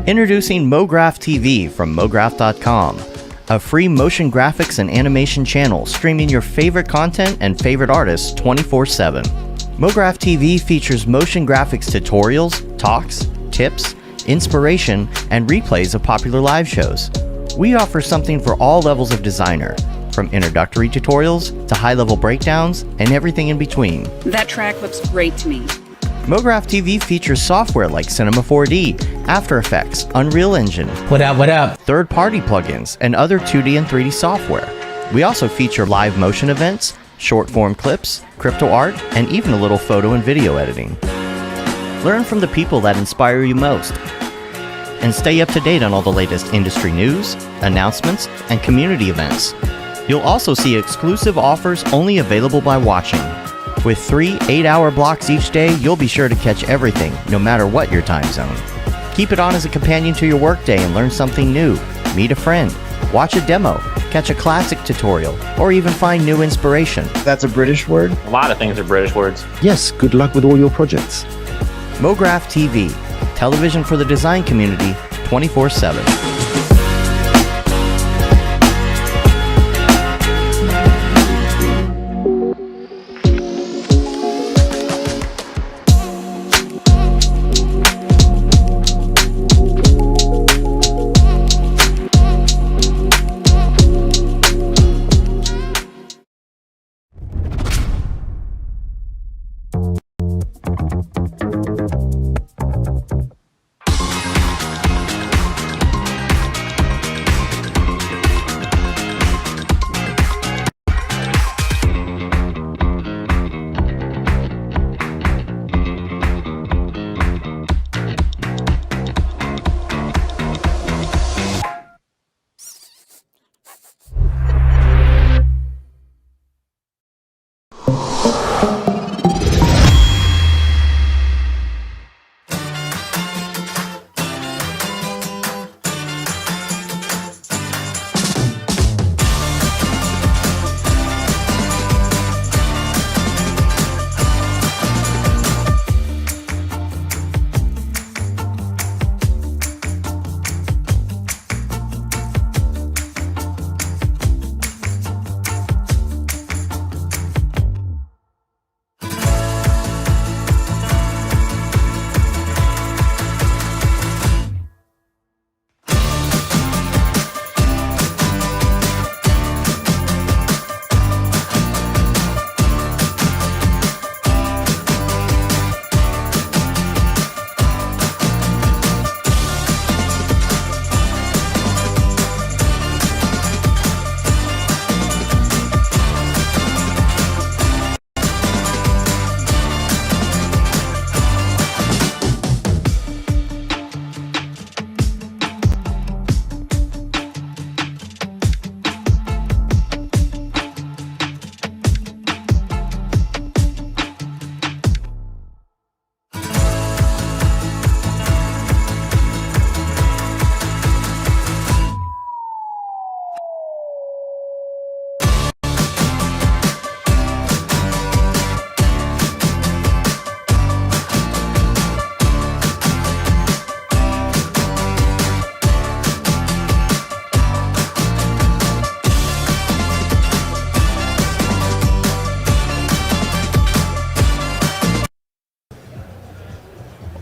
Introducing MoGraph TV from MoGraph.com, a free motion graphics and animation channel streaming your favorite content and favorite artists 24/7. MoGraph TV features motion graphics tutorials, talks, tips, inspiration, and replays of popular live shows. We offer something for all levels of designer, from introductory tutorials to high-level breakdowns and everything in between. That track looks great to me. MoGraph TV features software like Cinema 4D, After Effects, Unreal Engine, What up? third-party plugins, and other 2D and 3D software. We also feature live motion events, short-form clips, crypto art, and even a little photo and video editing. Learn from the people that inspire you most, and stay up to date on all the latest industry news, announcements, and community events. You'll also see exclusive offers only available by watching. With 3 8-hour blocks each day, you'll be sure to catch everything, no matter what your time zone. Keep it on as a companion to your workday and learn something new. Meet a friend, watch a demo, catch a classic tutorial, or even find new inspiration. That's a British word? A lot of things are British words. Yes, good luck with all your projects. MoGraph TV, television for the design community, 24/7.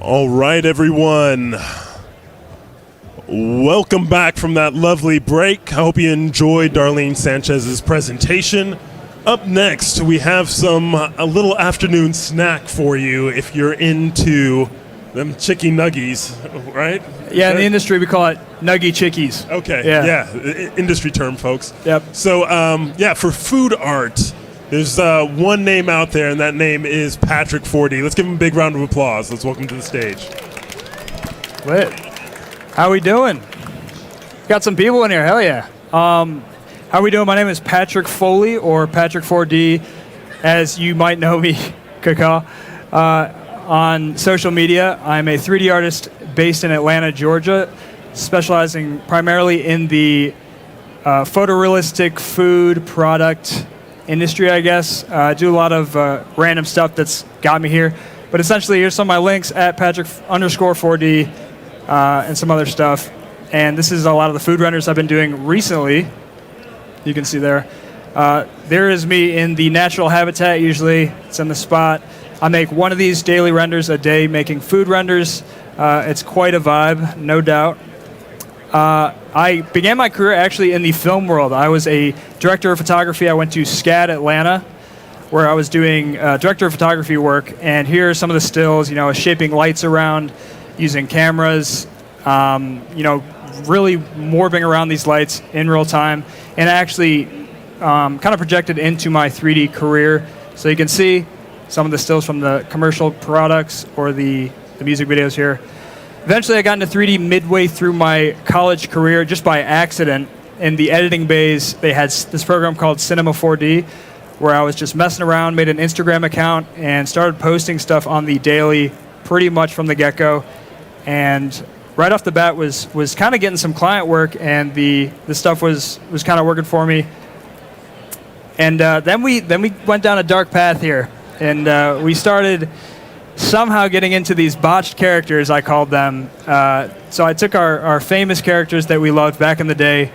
All right, everyone. Welcome back from that lovely break. I hope you enjoyed Darlene Sanchez's presentation. Up next, we have a little afternoon snack for you if you're into them chicky nuggies, right? Yeah, in the industry we call it nuggy chickies. Okay, yeah, industry term, folks. Yep. So, for food art, there's one name out there, and that name is Patrick 4D. Let's give him a big round of applause. Let's welcome him to the stage. Lit. How we doing? Got some people in here, hell yeah. How we doing? My name is Patrick Foley, or Patrick 4D, as you might know me, Kaka. On social media, I'm a 3D artist based in Atlanta, Georgia, specializing primarily in the photorealistic food product industry, I guess. I do a lot of random stuff that's got me here. But essentially, here's some of my links at Patrick_4D. and some other stuff. And this is a lot of the food renders I've been doing recently. You can see there. There is me in the natural habitat usually. It's in the spot. I make one of these daily renders a day making food renders. It's quite a vibe, no doubt. I began my career actually in the film world. I was a director of photography. I went to SCAD Atlanta, where I was doing director of photography work. And here are some of the stills, shaping lights around, using cameras, really morbing around these lights in real time. And I actually kind of projected into my 3D career. So you can see some of the stills from the commercial products or the music videos here. Eventually I got into 3D midway through my college career just by accident. In the editing bays, they had this program called Cinema 4D, where I was just messing around, made an Instagram account, and started posting stuff on the daily pretty much from the get-go. And right off the bat was kind of getting some client work, and the stuff was kind of working for me. And then we went down a dark path here, and we started somehow getting into these botched characters, I called them. So I took our famous characters that we loved back in the day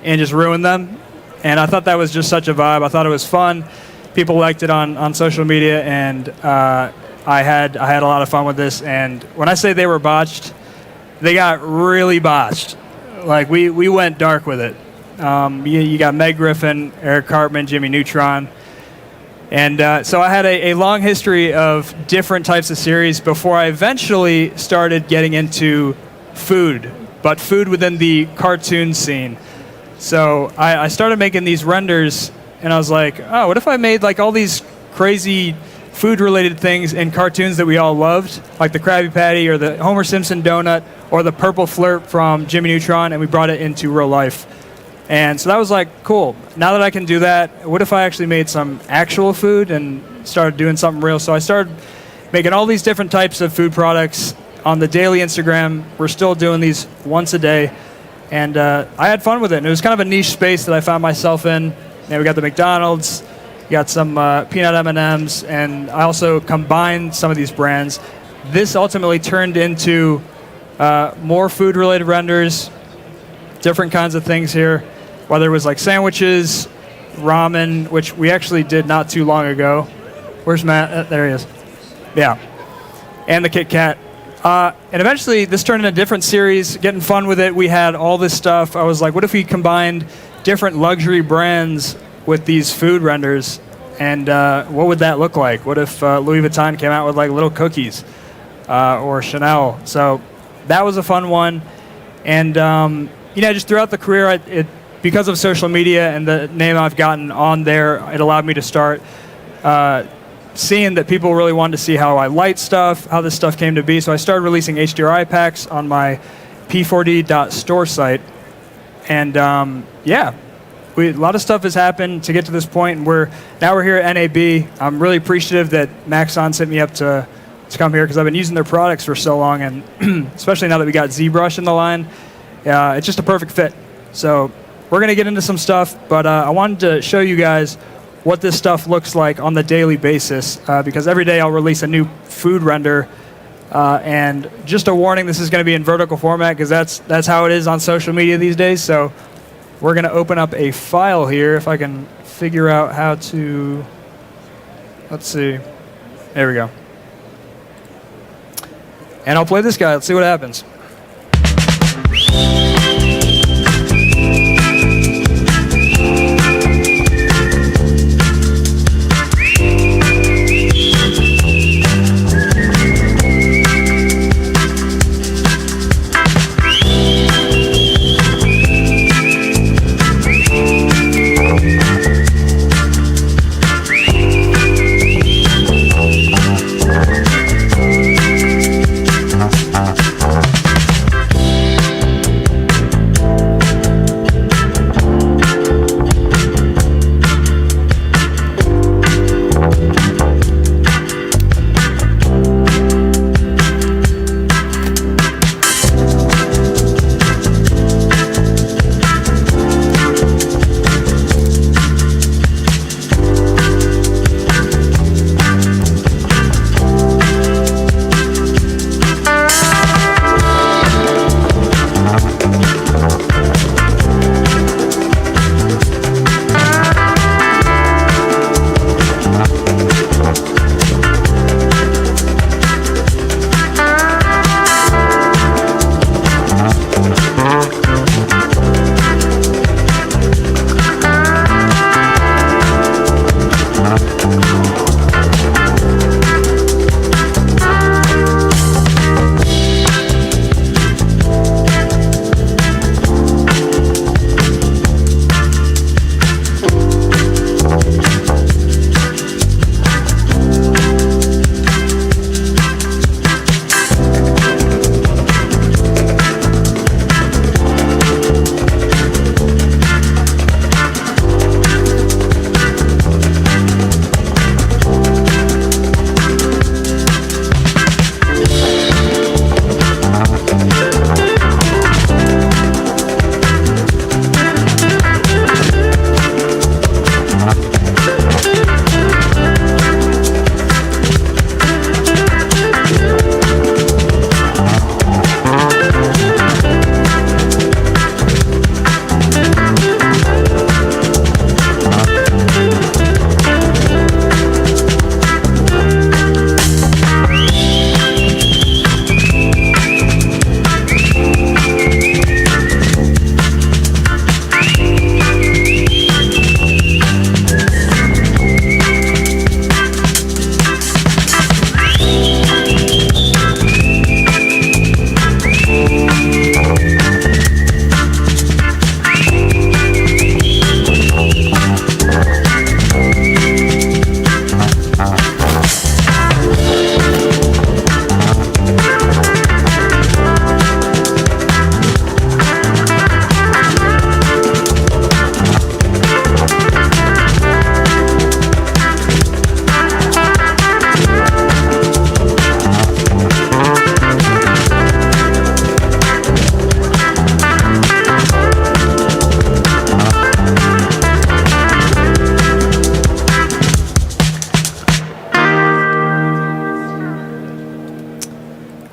and just ruined them. And I thought that was just such a vibe. I thought it was fun. People liked it on social media, and I had a lot of fun with this. And when I say they were botched, they got really botched. Like we went dark with it. You got Meg Griffin, Eric Cartman, Jimmy Neutron. And so I had a long history of different types of series before I eventually started getting into food, but food within the cartoon scene. So I started making these renders, and I was like, oh, what if I made like all these crazy food-related things in cartoons that we all loved, like the Krabby Patty or the Homer Simpson donut or the purple flirt from Jimmy Neutron, and we brought it into real life. And so that was like, cool. Now that I can do that, what if I actually made some actual food and started doing something real? So I started making all these different types of food products on the daily Instagram. We're still doing these once a day. And I had fun with it. And it was kind of a niche space that I found myself in. And we got the McDonald's, we got some peanut M&Ms, and I also combined some of these brands. This ultimately turned into more food-related renders, different kinds of things here. Whether it was like sandwiches, ramen, which we actually did not too long ago. Where's Matt? There he is. Yeah. And the Kit Kat. And eventually this turned into a different series, getting fun with it. We had all this stuff. I was like, what if we combined different luxury brands with these food renders? And what would that look like? What if Louis Vuitton came out with like little cookies or Chanel? So that was a fun one. And just throughout the career, because of social media and the name I've gotten on there, it allowed me to start seeing that people really wanted to see how I light stuff, how this stuff came to be. So I started releasing HDRI packs on my p4d.store site. And a lot of stuff has happened to get to this point, and we're here at NAB. I'm really appreciative that Maxon sent me up to come here because I've been using their products for so long, and especially now that we got ZBrush in the line, it's just a perfect fit. So we're going to get into some stuff, but I wanted to show you guys what this stuff looks like on the daily basis, because every day I'll release a new food render, and just a warning, this is going to be in vertical format because that's how it is on social media these days. So we're going to open up a file here, if I can figure out how to, let's see, there we go. And I'll play this guy, let's see what happens.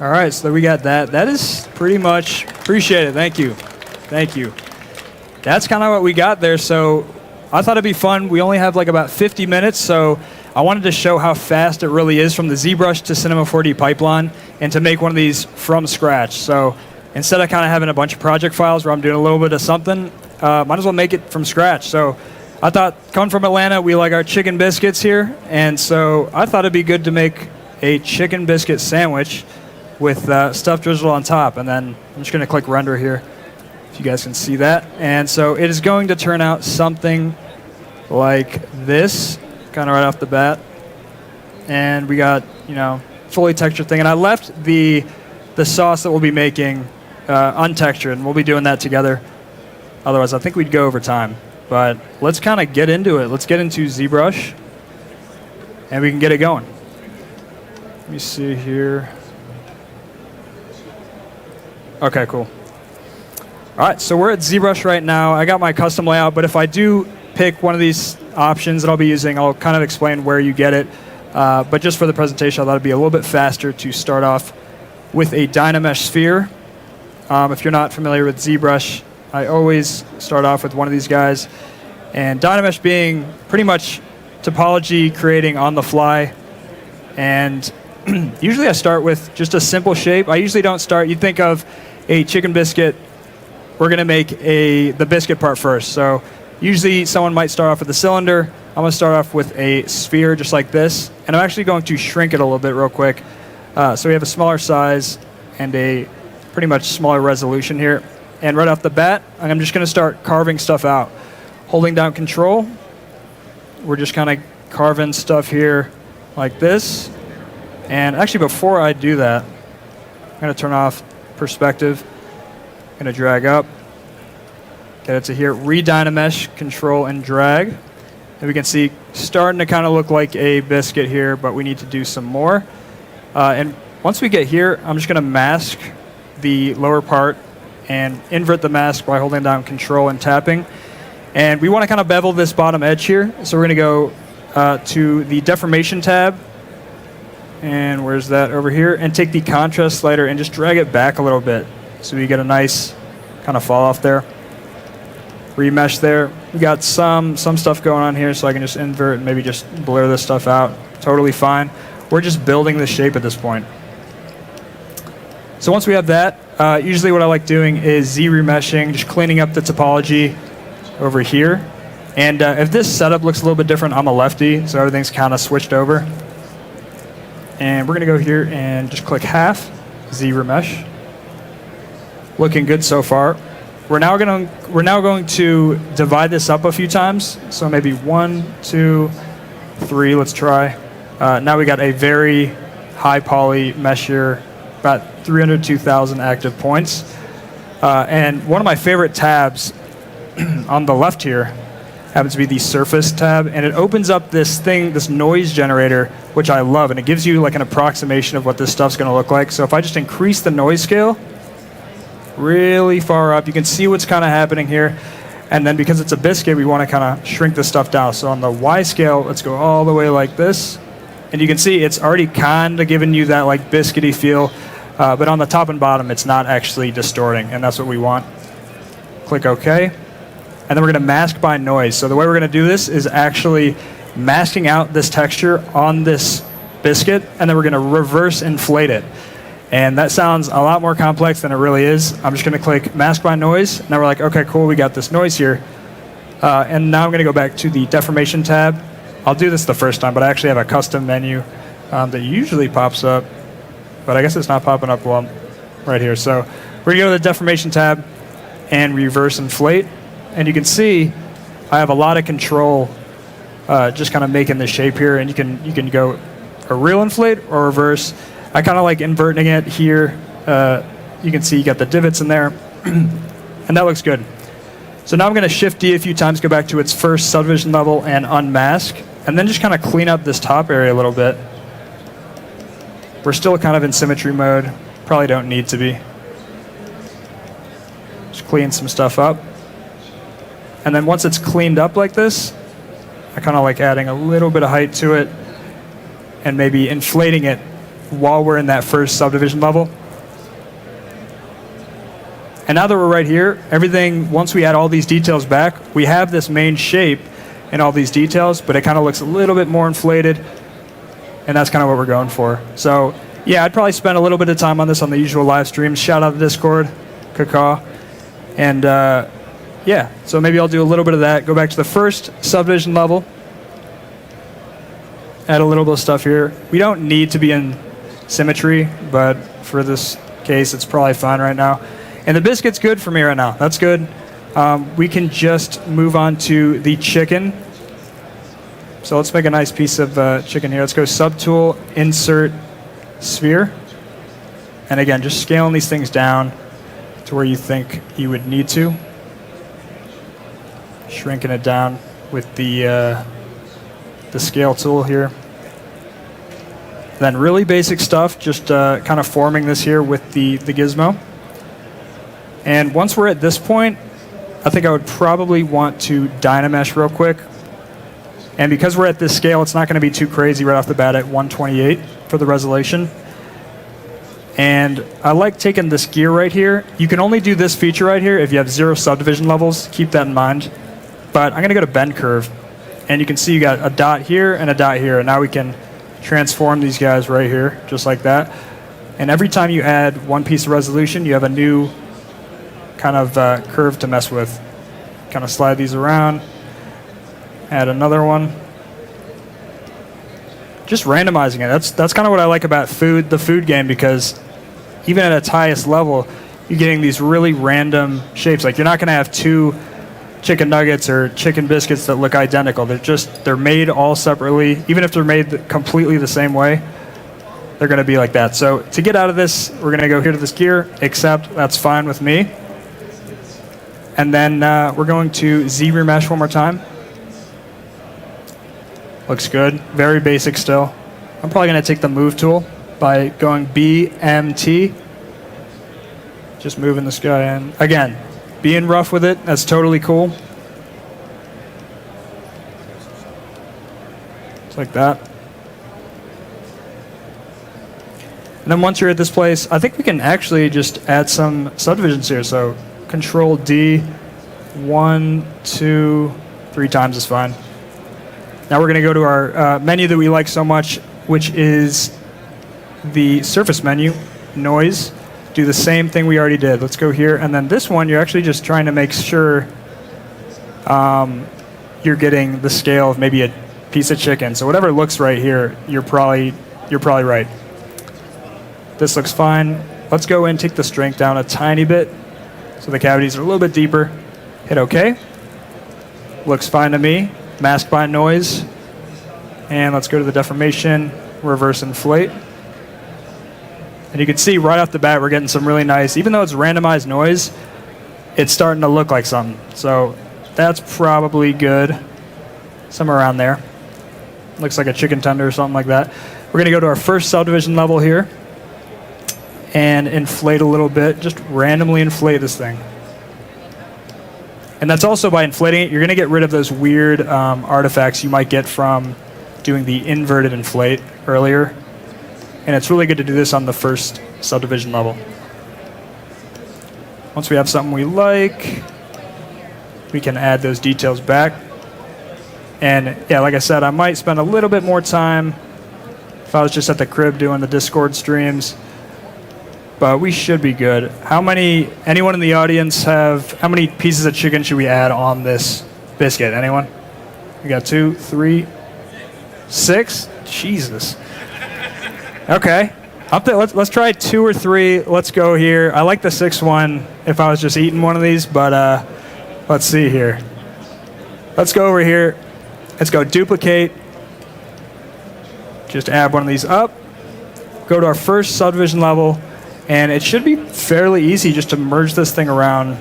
All right, so we got that. That is pretty much, appreciate it. Thank you. Thank you. That's kind of what we got there. So I thought it'd be fun. We only have like about 50 minutes, so I wanted to show how fast it really is from the ZBrush to Cinema 4D pipeline and to make one of these from scratch. So instead of kind of having a bunch of project files where I'm doing a little bit of something, might as well make it from scratch. So I thought, coming from Atlanta, we like our chicken biscuits here, and so I thought it'd be good to make a chicken biscuit sandwich with stuff drizzled on top. And then I'm just going to click render here, if you guys can see that. And so it is going to turn out something like this, kind of right off the bat. And we got, you know, fully textured thing. And I left the sauce that we'll be making untextured, and we'll be doing that together. Otherwise, I think we'd go over time. But let's kind of get into it. Let's get into ZBrush, and we can get it going. Let me see here. Okay, cool. All right, so we're at ZBrush right now. I got my custom layout, but if I do pick one of these options that I'll be using, I'll kind of explain where you get it. But just for the presentation, I thought it'd be a little bit faster to start off with a Dynamesh sphere. If you're not familiar with ZBrush, I always start off with one of these guys. And Dynamesh being pretty much topology creating on the fly. And usually I start with just a simple shape. I usually don't start, you'd think of a chicken biscuit, we're going to make the biscuit part first. So usually someone might start off with a cylinder. I'm going to start off with a sphere just like this. And I'm actually going to shrink it a little bit real quick. So we have a smaller size and a pretty much smaller resolution here. And right off the bat, I'm just going to start carving stuff out. Holding down Control, we're just kind of carving stuff here like this. And actually, before I do that, I'm going to turn off perspective. I'm going to drag up, get it to here, re-Dynamesh, Control, and drag. And we can see starting to kind of look like a biscuit here, but we need to do some more. And once we get here, I'm just going to mask the lower part and invert the mask by holding down Control and tapping. And we want to kind of bevel this bottom edge here. So we're going to go to the deformation tab. And where's that? Over here. And take the contrast slider and just drag it back a little bit. So we get a nice kind of fall off there. Remesh there. We got some stuff going on here, so I can just invert and maybe just blur this stuff out. Totally fine. We're just building the shape at this point. So once we have that, usually what I like doing is Z-remeshing, just cleaning up the topology over here. And if this setup looks a little bit different, I'm a lefty, so everything's kind of switched over. And we're going to go here and just click half, Z-remesh. Looking good so far. We're now going to divide this up a few times. So maybe 1, 2, 3. Let's try. Now we got a very high poly mesh here, about 302,000 active points. And one of my favorite tabs on the left here happens to be the surface tab, and it opens up this thing, this noise generator, which I love, and it gives you like an approximation of what this stuff's going to look like. So if I just increase the noise scale really far up, you can see what's kind of happening here. And then because it's a biscuit, we want to kind of shrink this stuff down. So on the Y scale, let's go all the way like this. And you can see it's already kind of giving you that like biscuity feel. But on the top and bottom, it's not actually distorting, and that's what we want. Click OK. And then we're going to mask by noise. So the way we're going to do this is actually masking out this texture on this biscuit, and then we're going to reverse inflate it. And that sounds a lot more complex than it really is. I'm just going to click mask by noise. Now we're like, OK, cool, we got this noise here. And now I'm going to go back to the deformation tab. I'll do this the first time, but I actually have a custom menu that usually pops up. But I guess it's not popping up well right here. So we're going to go to the deformation tab and reverse inflate. And you can see I have a lot of control just kind of making the shape here. And you can go a real inflate or reverse. I kind of like inverting it here. You can see you got the divots in there. And that looks good. So now I'm going to Shift D a few times, go back to its first subdivision level and unmask. And then just kind of clean up this top area a little bit. We're still kind of in symmetry mode. Probably don't need to be. Just clean some stuff up. And then once it's cleaned up like this, I kind of like adding a little bit of height to it and maybe inflating it while we're in that first subdivision level. And now that we're right here, everything, once we add all these details back, we have this main shape and all these details, but it kind of looks a little bit more inflated, and that's kind of what we're going for. So yeah, I'd probably spend a little bit of time on this on the usual live streams. Shout out to Discord, Kaka. And yeah, so maybe I'll do a little bit of that, go back to the first subdivision level, add a little bit of stuff here. We don't need to be in symmetry, but for this case, it's probably fine right now. And the biscuit's good for me right now. That's good. We can just move on to the chicken. So let's make a nice piece of chicken here. Let's go subtool, insert, sphere. And again, just scaling these things down to where you think you would need to. Shrinking it down with the scale tool here. Then really basic stuff, just kind of forming this here with the gizmo. And once we're at this point, I think I would probably want to Dynamesh real quick. And because we're at this scale, it's not going to be too crazy right off the bat at 128 for the resolution. And I like taking this gear right here. You can only do this feature right here if you have 0 subdivision levels. Keep that in mind. But I'm going to go to bend curve. And you can see you got a dot here and a dot here. And now we can transform these guys right here, just like that. And every time you add one piece of resolution, you have a new kind of curve to mess with. Kind of slide these around. Add another one. Just randomizing it. That's kind of what I like about the food game, because even at its highest level, you're getting these really random shapes. Like, you're not going to have 2 chicken nuggets or chicken biscuits that look identical. They're made all separately. Even if they're made completely the same way, they're going to be like that. So to get out of this, we're going to go here to this gear, except that's fine with me. And then we're going to ZBrush one more time. Looks good. Very basic still. I'm probably going to take the move tool by going BMT. Just moving this guy in. Again, being rough with it, that's totally cool. Just like that. And then once you're at this place, I think we can actually just add some subdivisions here. So Control D, 1, 2, 3 times is fine. Now we're going to go to our menu that we like so much, which is the surface menu, noise. Do the same thing we already did. Let's go here. And then this one, you're actually just trying to make sure you're getting the scale of maybe a piece of chicken. So whatever looks right here, you're probably right. This looks fine. Let's go and take the strength down a tiny bit so the cavities are a little bit deeper. Hit OK. Looks fine to me. Mask by noise. And let's go to the deformation, reverse inflate. And you can see right off the bat we're getting some really nice, even though it's randomized noise, it's starting to look like something. So that's probably good. Somewhere around there. Looks like a chicken tender or something like that. We're going to go to our first subdivision level here and inflate a little bit. Just randomly inflate this thing. And that's also by inflating it, you're going to get rid of those weird artifacts you might get from doing the inverted inflate earlier. And it's really good to do this on the first subdivision level. Once we have something we like, we can add those details back. And yeah, like I said, I might spend a little bit more time if I was just at the crib doing the Discord streams. But we should be good. Anyone in the audience how many pieces of chicken should we add on this biscuit? Anyone? We got 2, 3, 6? Jesus. Okay. Up there, let's try 2 or 3. Let's go here. I like the 6th one if I was just eating one of these, but let's see here. Let's go over here. Let's go duplicate. Just add one of these up. Go to our first subdivision level. And it should be fairly easy just to merge this thing around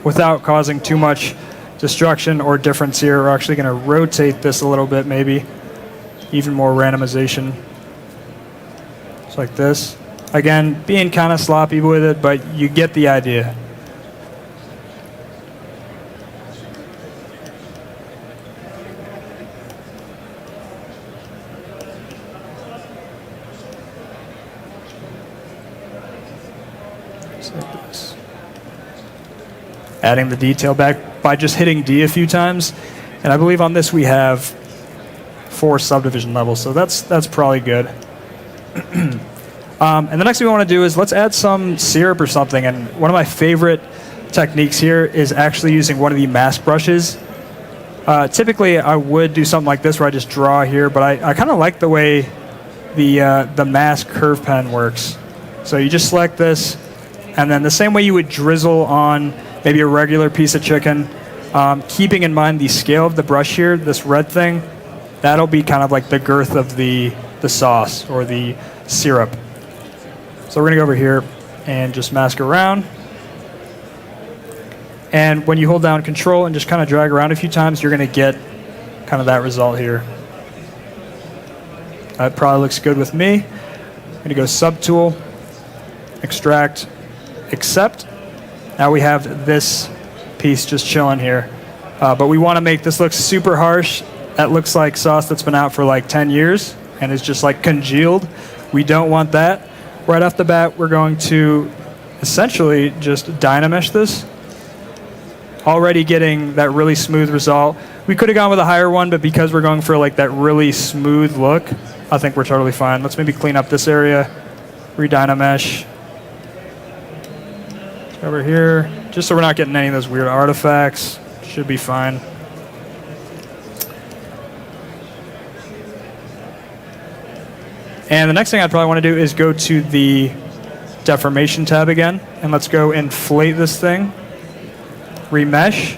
without causing too much destruction or difference here. We're actually going to rotate this a little bit, maybe. Even more randomization. Just like this. Again, being kind of sloppy with it, but you get the idea. Just like this. Adding the detail back by just hitting D a few times. And I believe on this we have 4 subdivision levels, so that's probably good. And the next thing we want to do is let's add some syrup or something. And one of my favorite techniques here is actually using one of the mask brushes. Typically, I would do something like this where I just draw here, but I kind of like the way the mask curve pen works. So you just select this, and then the same way you would drizzle on maybe a regular piece of chicken, keeping in mind the scale of the brush here, this red thing, that'll be kind of like the girth of the sauce or the syrup. So we're going to go over here and just mask around. And when you hold down Control and just kind of drag around a few times, you're going to get kind of that result here. That probably looks good with me. I'm going to go Subtool, Extract, Accept. Now we have this piece just chilling here. But we want to make this look super harsh. That looks like sauce that's been out for like 10 years and is just like congealed. We don't want that. Right off the bat, we're going to essentially just Dynamesh this. Already getting that really smooth result. We could have gone with a higher one, but because we're going for like that really smooth look, I think we're totally fine. Let's maybe clean up this area, re-Dynamesh. Over here, just so we're not getting any of those weird artifacts. Should be fine. And the next thing I'd probably want to do is go to the deformation tab again, and let's go inflate this thing, remesh,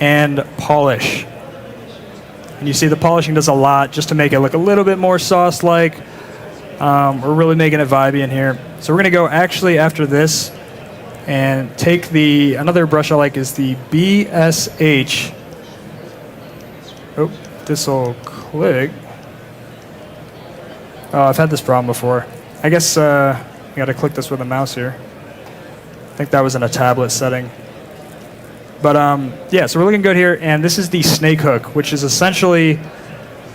and polish. And you see the polishing does a lot just to make it look a little bit more sauce-like. We're really making it vibey in here. So we're going to go actually after this and take another brush I like is the BSH. Oh, this will click. Oh, I've had this problem before. I guess you got to click this with a mouse here. I think that was in a tablet setting. But yeah, so we're looking good here, and this is the snake hook, which is essentially,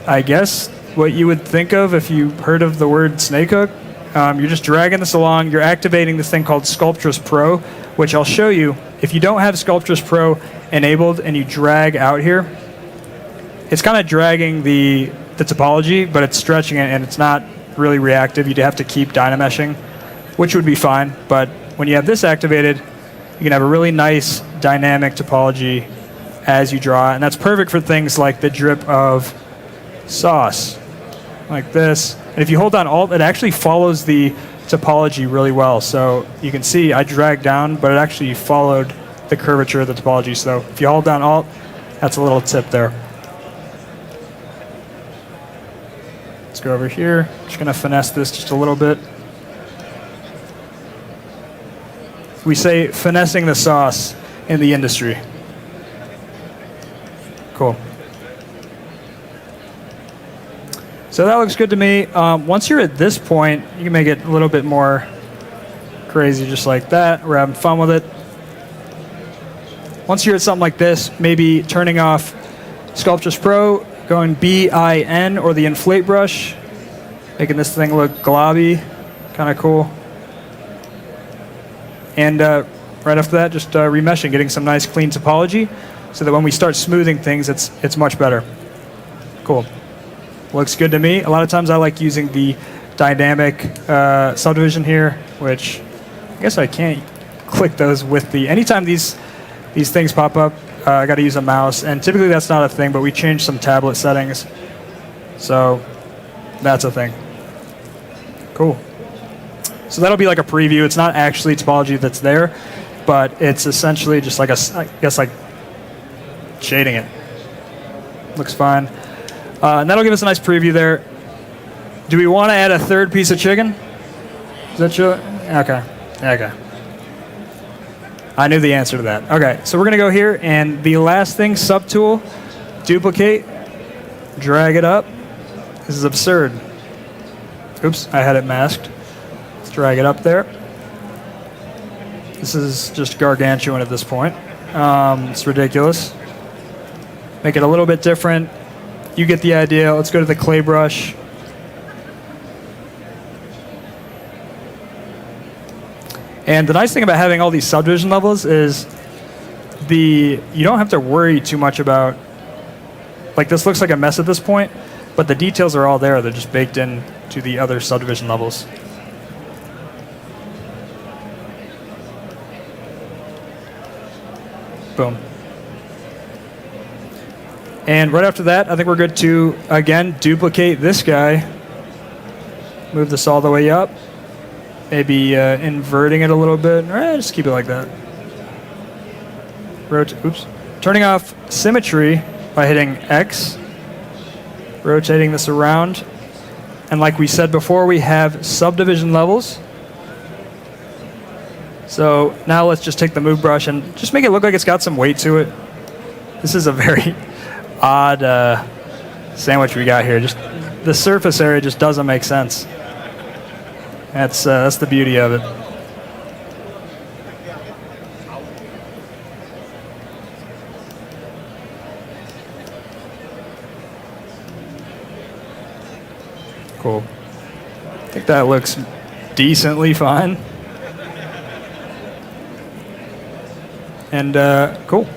I guess, what you would think of if you heard of the word snake hook. You're just dragging this along. You're activating this thing called Sculptress Pro, which I'll show you. If you don't have Sculptress Pro enabled and you drag out here, it's kind of dragging the topology, but it's stretching it, and it's not really reactive. You'd have to keep Dynameshing, which would be fine. But when you have this activated, you can have a really nice dynamic topology as you draw, and that's perfect for things like the drip of sauce, like this. And if you hold down Alt, it actually follows the topology really well. So you can see I dragged down, but it actually followed the curvature of the topology. So if you hold down Alt, that's a little tip there. Let's go over here. Just going to finesse this just a little bit. We say finessing the sauce in the industry. Cool. So that looks good to me. Once you're at this point, you can make it a little bit more crazy, just like that. We're having fun with it. Once you're at something like this, maybe turning off Sculptress Pro, going BIN or the inflate brush, making this thing look globby, kind of cool. And right after that, just remeshing, getting some nice clean topology so that when we start smoothing things, it's much better. Cool. Looks good to me. A lot of times I like using the dynamic subdivision here, which I guess I can't click those with the... Anytime these things pop up, I got to use a mouse, and typically that's not a thing, but we changed some tablet settings, so that's a thing. Cool. So that'll be like a preview. It's not actually topology that's there, but it's essentially just like I guess like shading it. Looks fine. And that'll give us a nice preview there. Do we want to add a third piece of chicken? Is that true? Okay. Okay. I knew the answer to that. Okay, so we're going to go here, and the last thing, Subtool, duplicate, drag it up. This is absurd. Oops, I had it masked. Let's drag it up there. This is just gargantuan at this point. It's ridiculous. Make it a little bit different. You get the idea. Let's go to the clay brush. And the nice thing about having all these subdivision levels is you don't have to worry too much about, like this looks like a mess at this point, but the details are all there. They're just baked in to the other subdivision levels. Boom. And right after that, I think we're good to, again, duplicate this guy. Move this all the way up. Maybe inverting it a little bit. Just keep it like that. Oops. Turning off symmetry by hitting X. Rotating this around. And like we said before, we have subdivision levels. So now let's just take the move brush and just make it look like it's got some weight to it. This is a very odd sandwich we got here. Just the surface area just doesn't make sense. That's the beauty of it. Cool. I think that looks decently fine. And cool.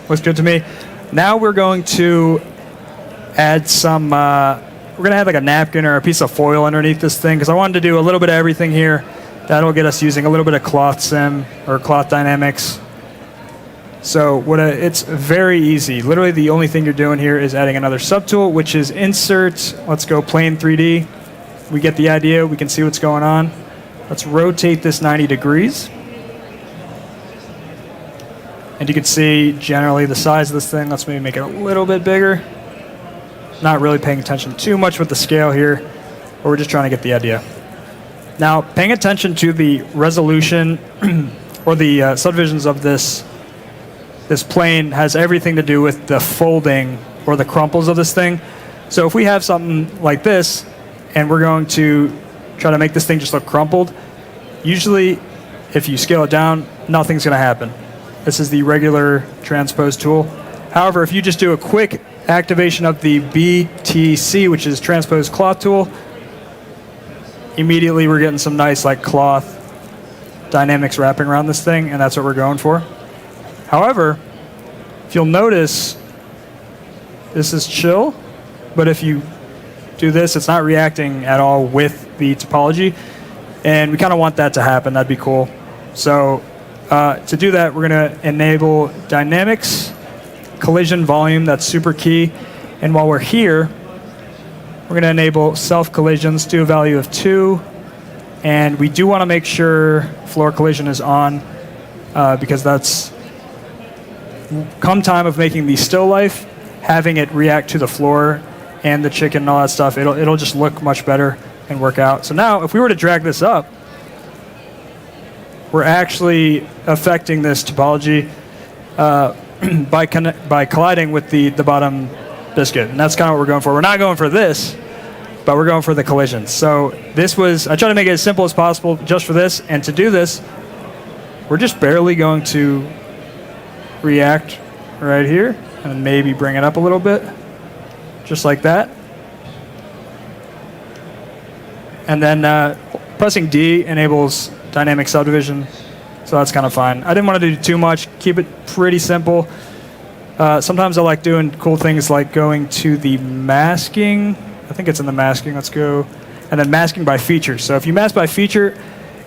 Looks good to me. Now we're going to add some, we're going to add like a napkin or a piece of foil underneath this thing because I wanted to do a little bit of everything here. That'll get us using a little bit of cloth sim or cloth dynamics. So it's very easy. Literally the only thing you're doing here is adding another subtool, which is insert. Let's go plane 3D. We get the idea. We can see what's going on. Let's rotate this 90 degrees. And you can see generally the size of this thing. Let's maybe make it a little bit bigger. Not really paying attention too much with the scale here, but we're just trying to get the idea. Now, paying attention to the resolution or the subdivisions of this plane has everything to do with the folding or the crumples of this thing. So if we have something like this, and we're going to try to make this thing just look crumpled, usually if you scale it down, nothing's going to happen. This is the regular transpose tool. However, if you just do a quick activation of the BTC, which is transpose cloth tool, immediately we're getting some nice like cloth dynamics wrapping around this thing, and that's what we're going for. However, if you'll notice, this is chill, but if you do this, it's not reacting at all with the topology, and we kind of want that to happen. That'd be cool. So to do that, we're going to enable dynamics, collision volume, that's super key. And while we're here, we're going to enable self collisions to a value of 2. And we do want to make sure floor collision is on because that's, come time of making the still life, having it react to the floor and the chicken and all that stuff, it'll just look much better and work out. So now if we were to drag this up, we're actually affecting this topology by colliding with the bottom biscuit. And that's kind of what we're going for. We're not going for this, but we're going for the collisions. So this was, I try to make it as simple as possible just for this. And to do this, we're just barely going to react right here and maybe bring it up a little bit, just like that. And then pressing D enables dynamic subdivision, so that's kind of fine. I didn't want to do too much, keep it pretty simple. Sometimes I like doing cool things like going to the masking. I think it's in the masking, let's go. And then masking by feature. So if you mask by feature,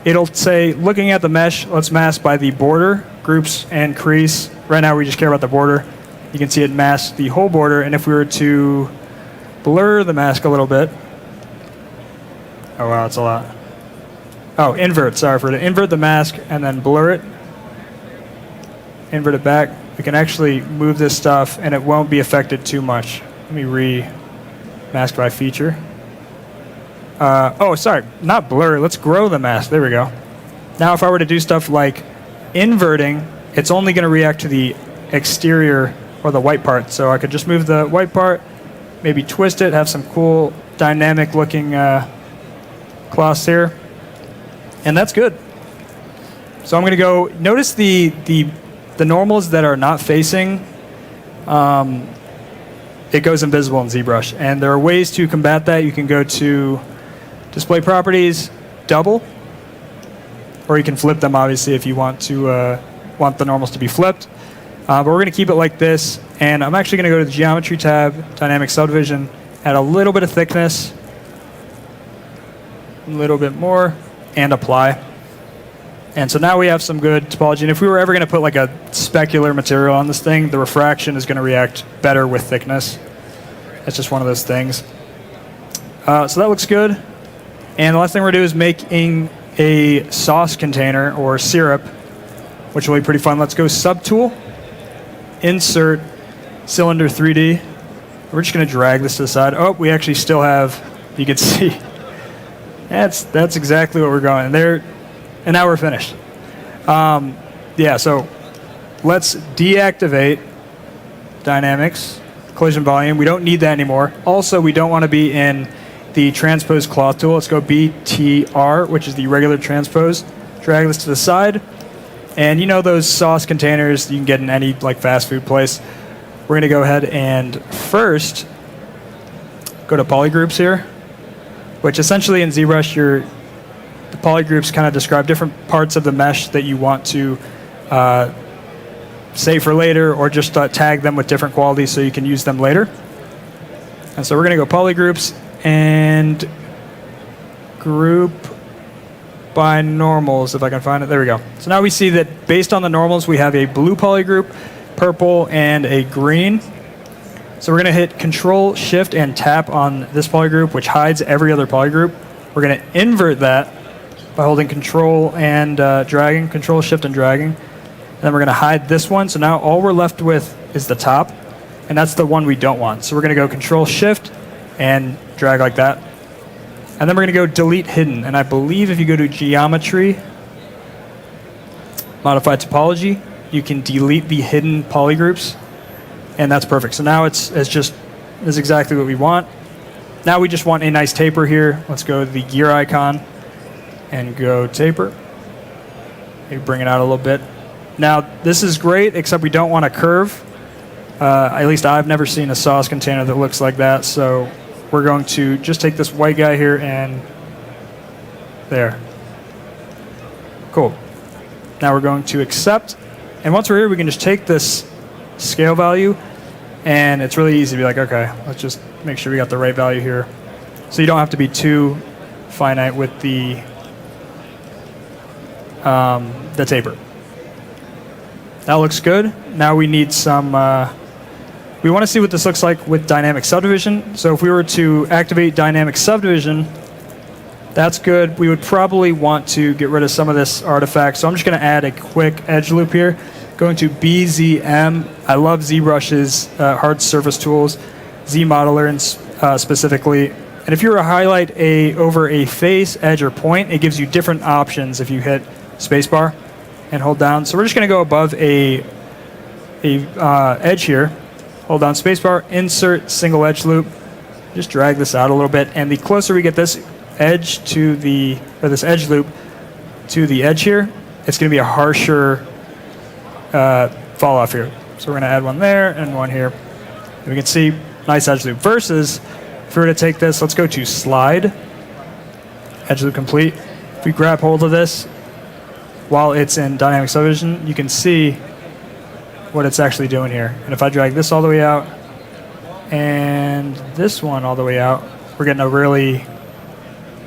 it'll say, looking at the mesh, let's mask by the border, groups, and crease. Right now we just care about the border. You can see it masks the whole border, and if we were to blur the mask a little bit, oh wow, it's a lot. Oh, invert, sorry for it. Invert the mask and then blur it. Invert it back. We can actually move this stuff and it won't be affected too much. Let me re-mask by feature. Oh, sorry, not blur. Let's grow the mask. There we go. Now if I were to do stuff like inverting, it's only going to react to the exterior or the white part. So I could just move the white part, maybe twist it, have some cool dynamic looking cloths here. And that's good. So I'm going to go, notice the normals that are not facing, it goes invisible in ZBrush. And there are ways to combat that. You can go to display properties, double, or you can flip them obviously if you want the normals to be flipped. But we're going to keep it like this, and I'm actually going to go to the Geometry tab, Dynamic Subdivision, add a little bit of thickness, a little bit more, and apply. And so now we have some good topology. And if we were ever going to put like a specular material on this thing, the refraction is going to react better with thickness. It's just one of those things. So that looks good. And the last thing we're going to do is making a sauce container or syrup, which will be pretty fun. Let's go Subtool, Insert, Cylinder 3D. We're just going to drag this to the side. Oh, we actually still have, you can see, that's exactly what we're going there. And now we're finished. Yeah, so let's deactivate dynamics, collision volume. We don't need that anymore. Also, we don't want to be in the transpose cloth tool. Let's go BTR, which is the regular transpose. Drag this to the side. And you know those sauce containers you can get in any like fast food place. We're going to go ahead and first go to polygroups here, which essentially in ZBrush, the polygroups kind of describe different parts of the mesh that you want to save for later, or just tag them with different qualities so you can use them later. And so we're going to go polygroups and group by normals, if I can find it. There we go. So now we see that based on the normals, we have a blue polygroup, purple, and a green. So we're going to hit Control, Shift, and tap on this polygroup, which hides every other polygroup. We're going to invert that by holding Control and dragging, Control, Shift, and dragging. And then we're going to hide this one. So now all we're left with is the top, and that's the one we don't want. So we're going to go Control, Shift, and drag like that. And then we're going to go Delete Hidden. And I believe if you go to Geometry, Modify Topology, you can delete the hidden polygroups, and that's perfect. So now it's exactly what we want. Now we just want a nice taper here. Let's go to the gear icon and go taper. Maybe bring it out a little bit. Now this is great, except we don't want a curve. At least I've never seen a sauce container that looks like that. So we're going to just take this white guy here and there. Cool. Now we're going to accept. And once we're here, we can just take this scale value, and it's really easy to be like, okay, let's just make sure we got the right value here. So you don't have to be too finite with the taper. That looks good. Now we need some, we want to see what this looks like with dynamic subdivision. So if we were to activate dynamic subdivision, that's good. We would probably want to get rid of some of this artifact. So I'm just going to add a quick edge loop here. Going to BZM. I love ZBrush's hard surface tools, ZModeler specifically. And if you were to highlight over a face, edge, or point, it gives you different options if you hit spacebar and hold down. So we're just going to go above a edge here. Hold down spacebar, insert single edge loop. Just drag this out a little bit. And the closer we get this edge to this edge loop to the edge here, it's going to be a harsher fall off here. So we're going to add one there and one here. And we can see nice edge loop. Versus, if we were to take this, let's go to slide, edge loop complete. If we grab hold of this while it's in dynamic subdivision, you can see what it's actually doing here. And if I drag this all the way out and this one all the way out, we're getting a really,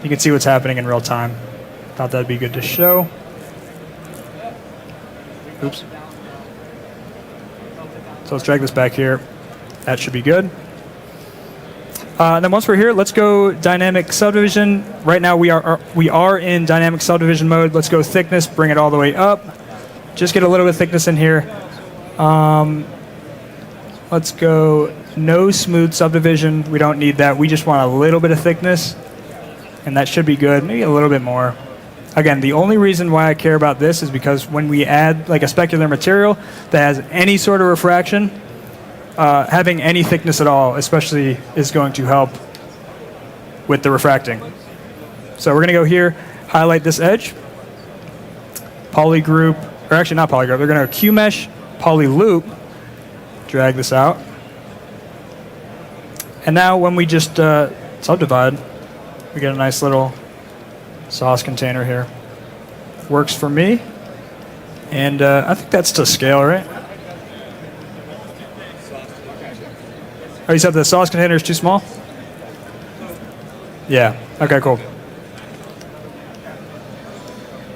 you can see what's happening in real time. Thought that'd be good to show. Oops. So let's drag this back here. That should be good. And then once we're here, let's go dynamic subdivision. Right now we are in dynamic subdivision mode. Let's go thickness, bring it all the way up. Just get a little bit of thickness in here. Let's go no smooth subdivision. We don't need that. We just want a little bit of thickness, and that should be good. Maybe a little bit more. Again, the only reason why I care about this is because when we add like a specular material that has any sort of refraction, having any thickness at all especially is going to help with the refracting. So we're going to go here, highlight this edge, polygroup, or actually not polygroup, we're going to go QMesh, polyloop, drag this out. And now when we just subdivide, we get a nice little sauce container here. works for me. And I think that's to scale, right? Oh, you said the sauce container is too small? Yeah. Okay, cool.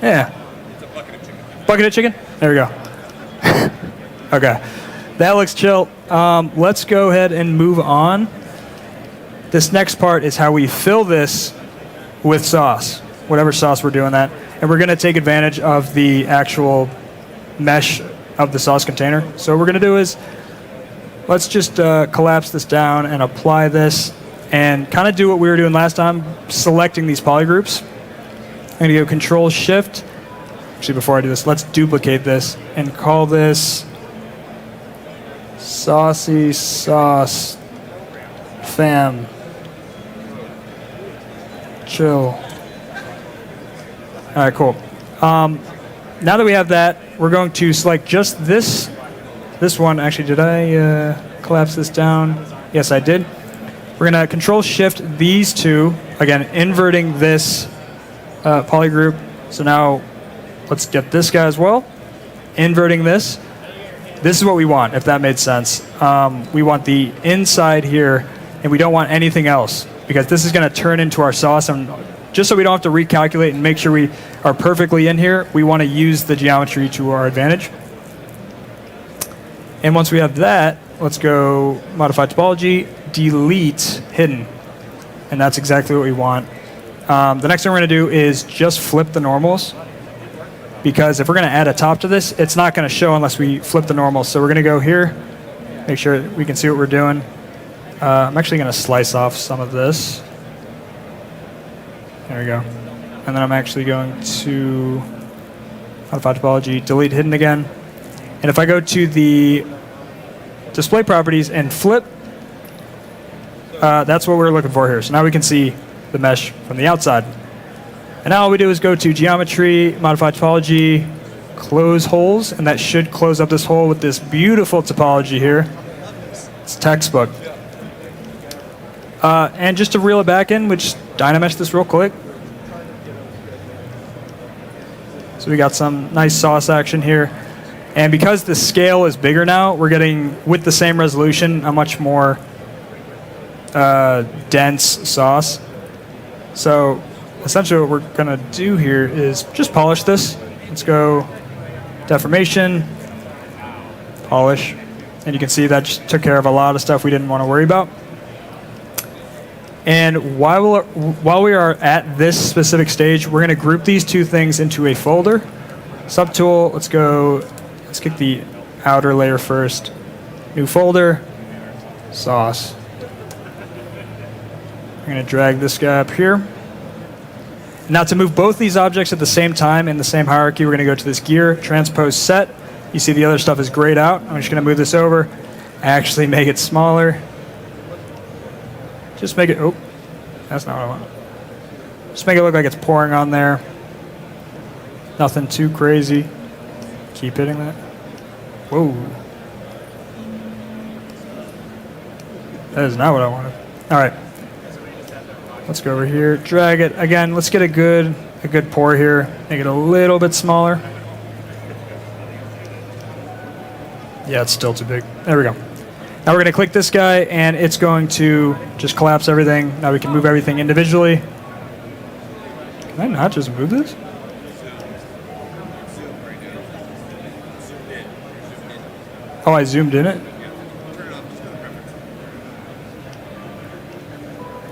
Yeah. Bucket of chicken? There we go. Okay. That looks chill. Let's go ahead and move on. This next part is how we fill this with sauce, whatever sauce we're doing that. And we're going to take advantage of the actual mesh of the sauce container. So what we're going to do is, let's just collapse this down and apply this and kind of do what we were doing last time, selecting these polygroups. I'm going to go Control Shift. Actually, before I do this, let's duplicate this and call this Saucy Sauce Fam. Chill. All right, cool. Now that we have that, we're going to select just this one. Actually, did I collapse this down? Yes, I did. We're going to Control Shift these two, again, inverting this polygroup. So now let's get this guy as well. Inverting this. This is what we want, if that made sense. We want the inside here, and we don't want anything else, because this is going to turn into our sauce. And just so we don't have to recalculate and make sure we are perfectly in here, we want to use the geometry to our advantage. And once we have that, let's go Modify Topology, Delete Hidden. And that's exactly what we want. The next thing we're going to do is just flip the normals, because if we're going to add a top to this, it's not going to show unless we flip the normals. So we're going to go here, make sure we can see what we're doing. I'm actually going to slice off some of this. There we go. And then I'm actually going to Modify Topology, Delete Hidden again. And if I go to the display properties and flip, that's what we're looking for here. So now we can see the mesh from the outside. And now all we do is go to Geometry, Modify Topology, Close Holes, and that should close up this hole with this beautiful topology here. It's textbook. And just to reel it back in, we just Dynamesh this real quick. So we got some nice sauce action here. And because the scale is bigger now, we're getting, with the same resolution, a much more dense sauce. So essentially what we're going to do here is just polish this. Let's go Deformation, Polish. And you can see that just took care of a lot of stuff we didn't want to worry about. And while we are at this specific stage, we're going to group these two things into a folder. Subtool, let's get the outer layer first. New folder, sauce. I'm going to drag this guy up here. Now to move both these objects at the same time in the same hierarchy, we're going to go to this gear, transpose set. You see the other stuff is grayed out. I'm just going to move this over, actually make it smaller. Just make it, oh, that's not what I want. Just make it look like it's pouring on there. Nothing too crazy. Keep hitting that. Whoa. That is not what I wanted. All right. Let's go over here, drag it. Again, let's get a good pour here. Make it a little bit smaller. Yeah, it's still too big. There we go. Now we're going to click this guy, and it's going to just collapse everything. Now we can move everything individually. Can I not just move this? Oh, I zoomed in it?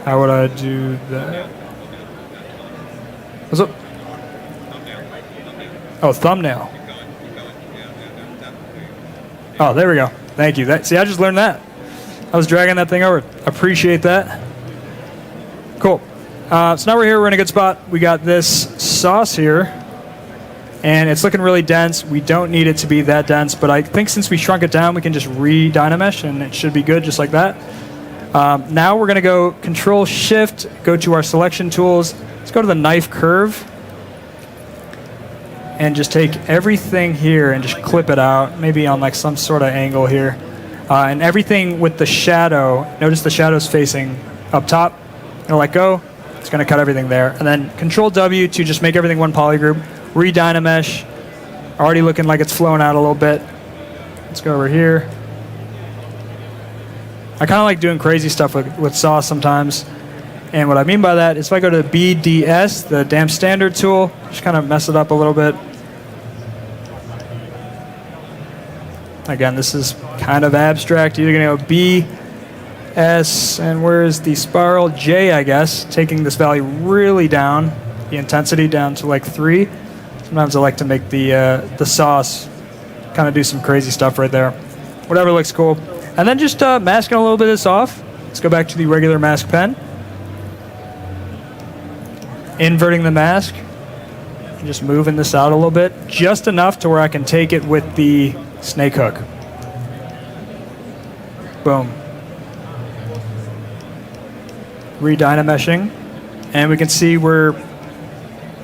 How would I do that? What's up? Oh, thumbnail. Oh, there we go. Thank you. See, I just learned that. I was dragging that thing over. Appreciate that. Cool. So now we're here. We're in a good spot. We got this sauce here, and it's looking really dense. We don't need it to be that dense, but I think since we shrunk it down, we can just re-Dynamesh, and it should be good just like that. Now we're going to go Control-Shift, go to our selection tools. Let's go to the knife curve, and just take everything here and just clip it out, maybe on like some sort of angle here. And everything with the shadow, notice the shadow's facing up top. Gonna let go, it's gonna cut everything there. And then Control-W to just make everything one polygroup. Re-Dynamesh. Already looking like it's flowing out a little bit. Let's go over here. I kind of like doing crazy stuff with sauce sometimes. And what I mean by that is if I go to BDS, the damp standard tool, just kind of mess it up a little bit. Again, this is kind of abstract. You're going to go B, S, and where's the spiral? J, I guess, taking this value really down, the intensity down to like 3. Sometimes I like to make the sauce kind of do some crazy stuff right there. Whatever looks cool. And then just masking a little bit of this off. Let's go back to the regular mask pen. Inverting the mask. And just moving this out a little bit. Just enough to where I can take it with the snake hook. Boom. Re-dynameshing. And we can see we're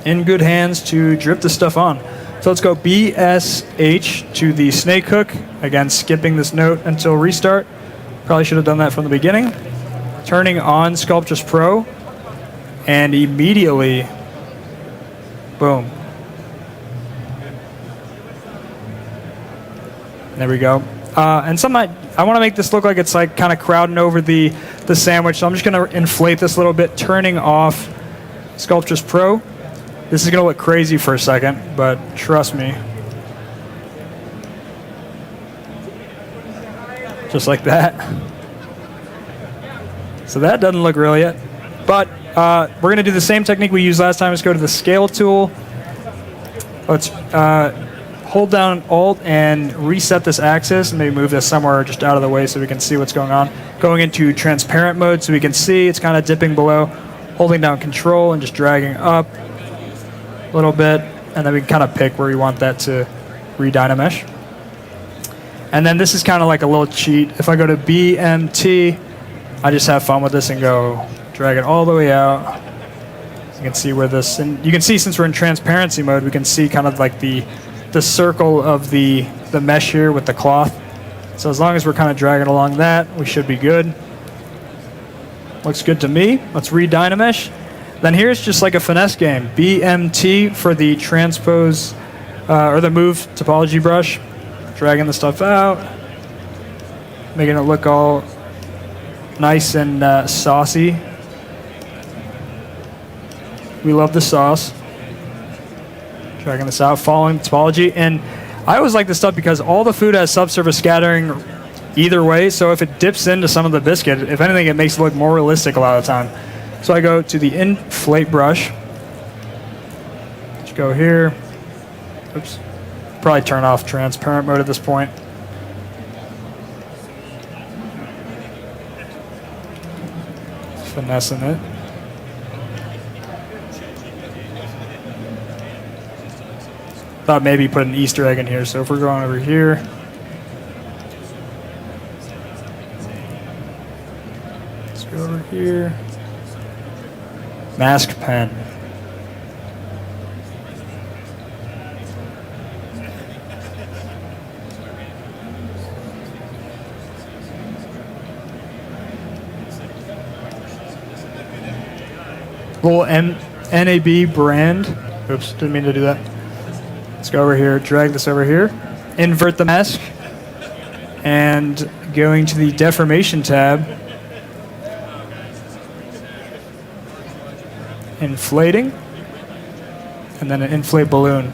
in good hands to drip this stuff on. So let's go BSH to the snake hook. Again, skipping this note until restart. Probably should have done that from the beginning. Turning on Sculptress Pro. And immediately, boom. There we go. And I want to make this look like it's like kind of crowding over the sandwich. So I'm just going to inflate this a little bit, turning off Sculptress Pro. This is going to look crazy for a second, but trust me. Just like that. So that doesn't look real yet. But we're going to do the same technique we used last time. Let's go to the scale tool. Let's hold down Alt and reset this axis and maybe move this somewhere just out of the way so we can see what's going on. Going into transparent mode so we can see it's kind of dipping below. Holding down Control and just dragging up a little bit, and then we can kind of pick where we want that to re-dynamesh. And then this is kind of like a little cheat. If I go to BMT, I just have fun with this and go drag it all the way out. You can see where this, and you can see since we're in transparency mode, we can see kind of like the circle of the mesh here with the cloth. So as long as we're kind of dragging along that, we should be good. Looks good to me. Let's re-dynamesh. Then here's just like a finesse game. BMT for the transpose, or the move topology brush. Dragging the stuff out. Making it look all nice and saucy. We love the sauce. Dragging this out, following topology. And I always like this stuff because all the food has subsurface scattering either way. So if it dips into some of the biscuit, if anything, it makes it look more realistic a lot of the time. So I go to the inflate brush. Let's go here. Oops. Probably turn off transparent mode at this point. Finessing it. Thought maybe put an Easter egg in here. So if we're going over here. Let's go over here. Mask pen. Little NAB brand. Oops, didn't mean to do that. Let's go over here, drag this over here, invert the mask, and going to the deformation tab. Inflating, and then an inflate balloon.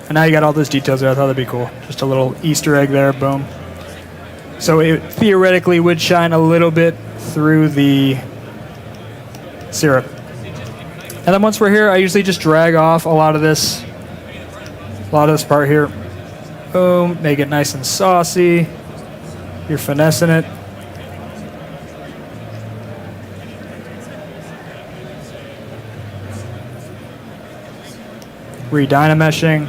And now you got all those details there. I thought that'd be cool. Just a little Easter egg there, boom. So it theoretically would shine a little bit through the syrup. And then once we're here, I usually just drag off a lot of this part here. Boom, make it nice and saucy. You're finessing it. Re-dynameshing.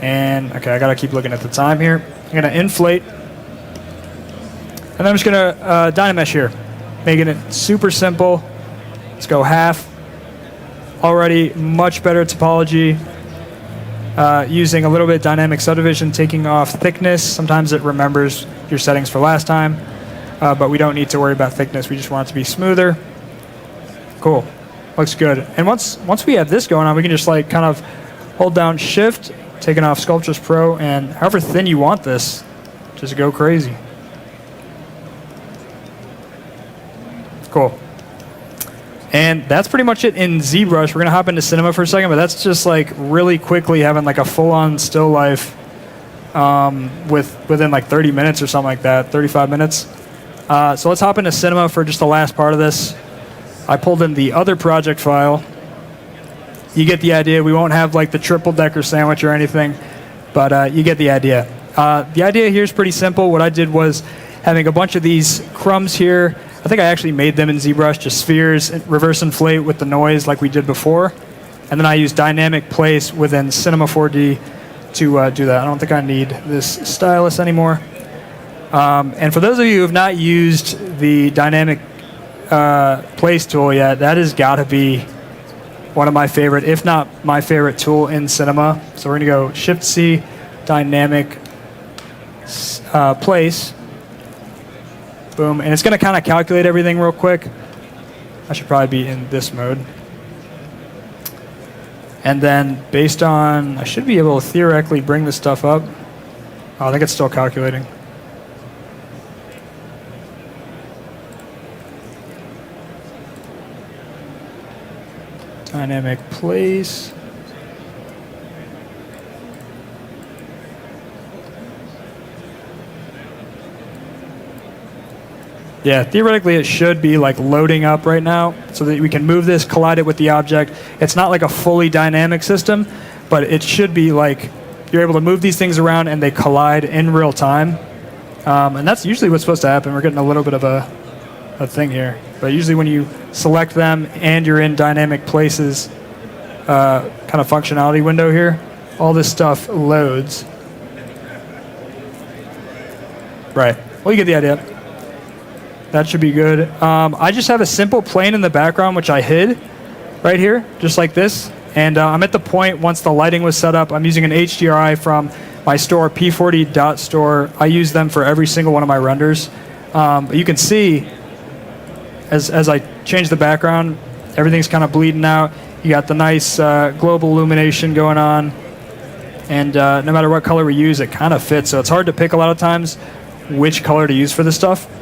And, okay, I gotta keep looking at the time here. I'm gonna inflate. And then I'm just gonna dynamesh here. Making it super simple. Let's go half. Already much better topology. Using a little bit of dynamic subdivision, taking off thickness. Sometimes it remembers your settings for last time. But we don't need to worry about thickness. We just want it to be smoother. Cool. Looks good. And once we have this going on, we can just like kind of hold down Shift, taking off Sculptris Pro, and however thin you want this, just go crazy. Cool. And that's pretty much it in ZBrush. We're gonna hop into Cinema for a second, but that's just like really quickly having like a full-on still life within like 30 minutes or something like that, 35 minutes. So let's hop into Cinema for just the last part of this. I pulled in the other project file. You get the idea. We won't have like the triple decker sandwich or anything, but you get the idea. The idea here is pretty simple. What I did was having a bunch of these crumbs here. I think I actually made them in ZBrush, just spheres, reverse inflate with the noise like we did before. And then I used dynamic place within Cinema 4D to do that. I don't think I need this stylus anymore. And for those of you who have not used the dynamic place tool yet, that has got to be one of my favorite, if not my favorite tool in Cinema. So we're going to go Shift-C, dynamic place. Boom. And it's going to kind of calculate everything real quick. I should probably be in this mode. And then based on, I should be able to theoretically bring this stuff up. Oh, I think it's still calculating. Dynamic place. Yeah, theoretically it should be like loading up right now so that we can move this, collide it with the object. It's not like a fully dynamic system, but it should be like you're able to move these things around and they collide in real time. And that's usually what's supposed to happen. We're getting a little bit of a thing here. But usually when you select them and you're in dynamic places kind of functionality window here, all this stuff loads. Right. Well, you get the idea. That should be good. I just have a simple plane in the background, which I hid right here, just like this. And I'm at the point, once the lighting was set up, I'm using an HDRI from my store, p40.store. I use them for every single one of my renders. But you can see, as I change the background, everything's kind of bleeding out. You got the nice global illumination going on. And no matter what color we use, it kind of fits. So it's hard to pick a lot of times which color to use for this stuff.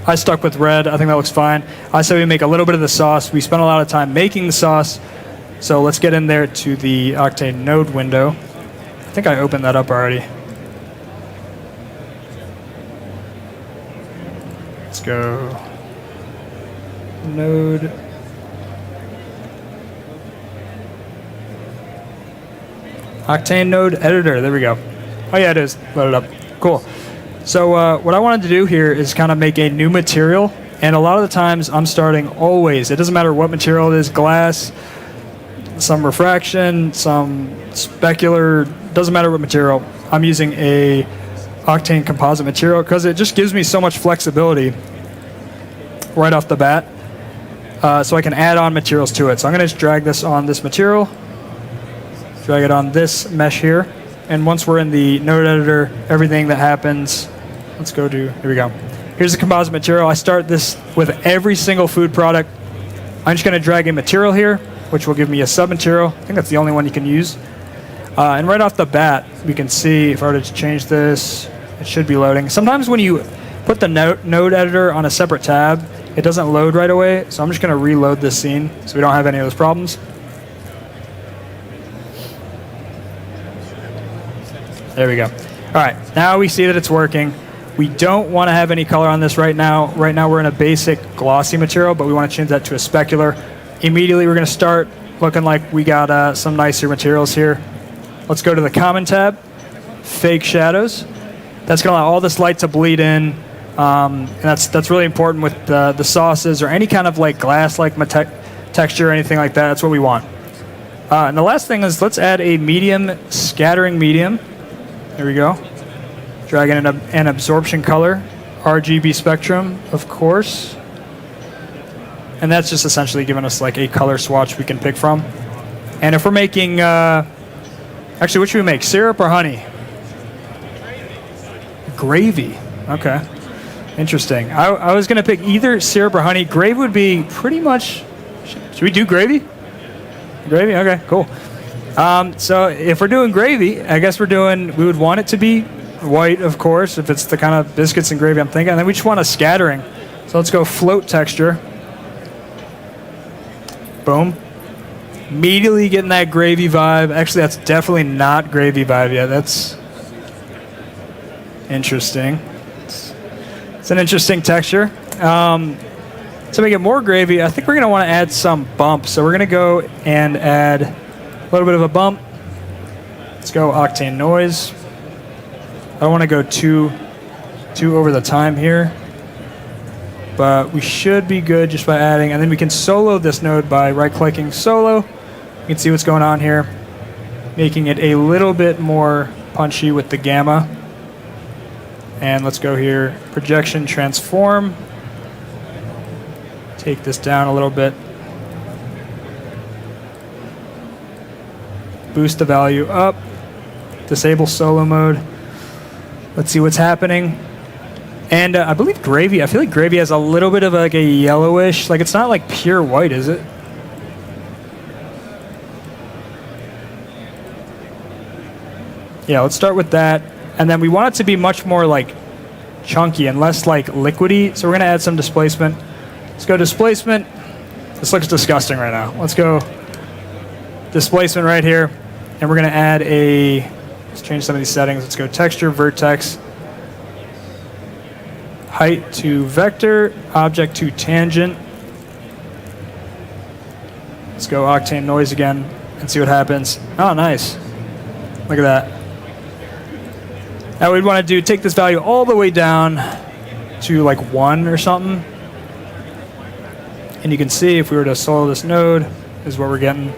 I stuck with red. I think that looks fine. I said we make a little bit of the sauce. We spent a lot of time making the sauce. So let's get in there to the Octane node window. I think I opened that up already. Let's go. Node. Octane node editor. There we go. Oh yeah, it is. Load it up. Cool. So what I wanted to do here is kind of make a new material. And a lot of the times I'm starting always. It doesn't matter what material it is. Glass, some refraction, some specular. Doesn't matter what material. I'm using a Octane composite material because it just gives me so much flexibility right off the bat. So I can add on materials to it. So I'm going to just drag this on this material. Drag it on this mesh here. And once we're in the node editor, everything that happens, let's go to, here we go. Here's the composite material. I start this with every single food product. I'm just going to drag a material here, which will give me a sub-material. I think that's the only one you can use. And right off the bat, we can see, if I were to change this, it should be loading. Sometimes when you put the node editor on a separate tab, it doesn't load right away. So I'm just going to reload this scene so we don't have any of those problems. There we go. All right, now we see that it's working. We don't want to have any color on this right now. Right now we're in a basic glossy material, but we want to change that to a specular. Immediately we're going to start looking like we got some nicer materials here. Let's go to the common tab, fake shadows. That's going to allow all this light to bleed in. And that's really important with the sauces or any kind of like glass-like texture or anything like that. That's what we want. And the last thing is let's add a medium scattering medium. There we go. Drag in an absorption color, RGB spectrum, of course. And that's just essentially giving us like a color swatch we can pick from. And if we're making, actually, what should we make? Syrup or honey? Gravy. Okay. Interesting. I was going to pick either syrup or honey. Gravy would be pretty much, should Should we do gravy? Gravy? Okay, cool. So if we're doing gravy, I guess we would want it to be white, of course, if it's the kind of biscuits and gravy I'm thinking. And then we just want a scattering. So let's go float texture. Boom. Immediately getting that gravy vibe. Actually, that's definitely not gravy vibe yet. That's interesting. It's an interesting texture. To make it more gravy, I think we're going to want to add some bump. So we're going to go and add a little bit of a bump. Let's go octane noise. I don't want to go too over the time here, but we should be good just by adding, and then we can solo this node by right-clicking solo. You can see what's going on here, making it a little bit more punchy with the gamma. And let's go here, projection transform. Take this down a little bit. Boost the value up. Disable solo mode. Let's see what's happening. And I believe gravy, I feel like gravy has a little bit of like a yellowish, like it's not like pure white, is it? Yeah, let's start with that. And then we want it to be much more like chunky and less like liquidy. So we're gonna add some displacement. Let's go displacement. This looks disgusting right now. Let's go displacement right here. And we're gonna add let's change some of these settings. Let's go texture, vertex, height to vector, object to tangent. Let's go octane noise again and see what happens. Oh, nice. Look at that. Now we'd want to take this value all the way down to like 1 or something. And you can see if we were to solo this node, is what we're getting.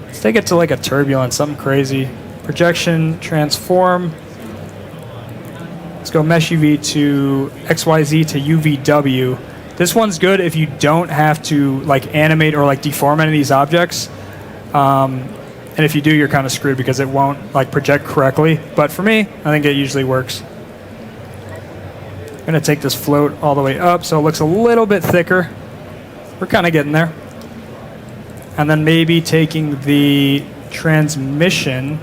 Let's take it to like a turbulence, something crazy. Projection, transform. Let's go mesh UV to XYZ to UVW. This one's good if you don't have to like animate or like deform any of these objects. And if you do, you're kind of screwed because it won't like project correctly. But for me, I think it usually works. I'm gonna take this float all the way up so it looks a little bit thicker. We're kind of getting there. And then maybe taking the transmission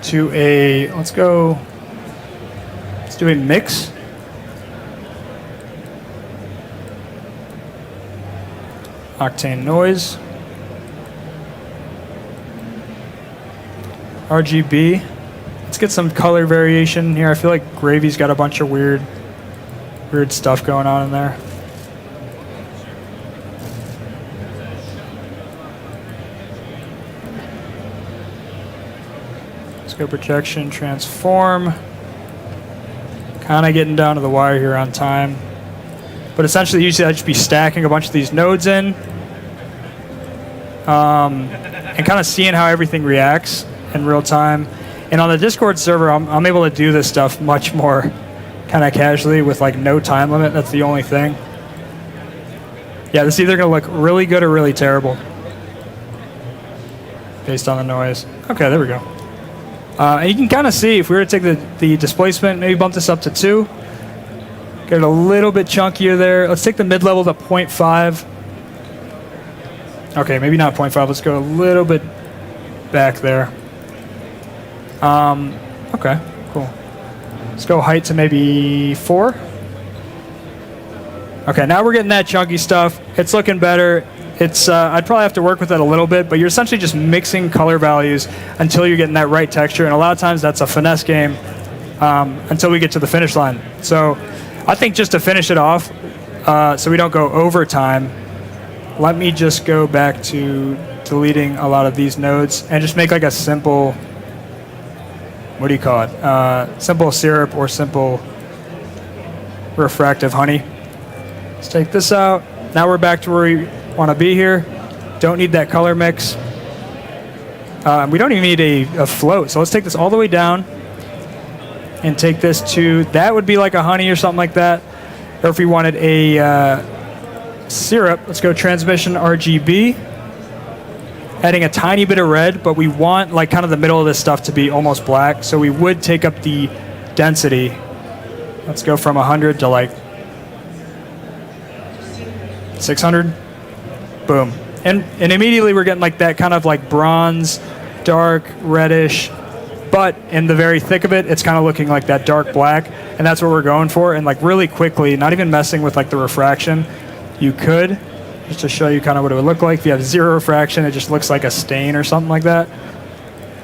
to let's do a mix. Octane noise. RGB. Let's get some color variation here. I feel like gravy's got a bunch of weird stuff going on in there. Let's go projection, transform. Kind of getting down to the wire here on time. But essentially, usually I'd just be stacking a bunch of these nodes in. And kind of seeing how everything reacts in real time. And on the Discord server, I'm able to do this stuff much more kind of casually with like no time limit. That's the only thing. Yeah, this is either going to look really good or really terrible based on the noise. Okay, there we go. And you can kind of see if we were to take the displacement, maybe bump this up to 2. Get it a little bit chunkier there. Let's take the mid-level to 0.5. Okay, maybe not 0.5. Let's go a little bit back there. Okay, cool. Let's go height to maybe 4. Okay, now we're getting that chunky stuff. It's looking better. I'd probably have to work with that a little bit, but you're essentially just mixing color values until you're getting that right texture, and a lot of times that's a finesse game until we get to the finish line. So I think just to finish it off, so we don't go over time, let me just go back to deleting a lot of these nodes and just make like a simple, what do you call it? Simple syrup or simple refractive honey. Let's take this out. Now we're back to where we want to be here. Don't need that color mix. We don't even need a float. So let's take this all the way down and take this to, that would be like a honey or something like that. Or if we wanted a syrup, let's go transmission RGB. Adding a tiny bit of red, but we want like kind of the middle of this stuff to be almost black. So we would take up the density. Let's go from 100 to like 600. boom. And immediately we're getting like that kind of like bronze, dark, reddish, but in the very thick of it, it's kind of looking like that dark black, and that's what we're going for. And like really quickly, not even messing with like the refraction, you could, just to show you kind of what it would look like. If you have 0 refraction, it just looks like a stain or something like that.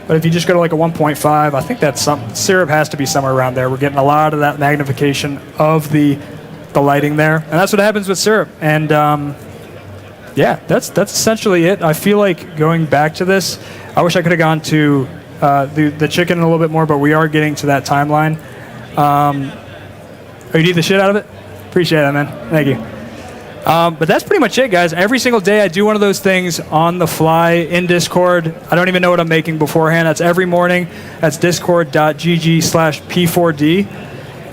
But if you just go to like a 1.5, I think that's syrup has to be somewhere around there. We're getting a lot of that magnification of the lighting there, and that's what happens with syrup. And yeah, that's essentially it. I feel like going back to this, I wish I could have gone to the chicken a little bit more, but we are getting to that timeline. You need the shit out of it? Appreciate that, man. Thank you. But that's pretty much it, guys. Every single day I do one of those things on the fly in Discord. I don't even know what I'm making beforehand. That's every morning. That's discord.gg/p4d.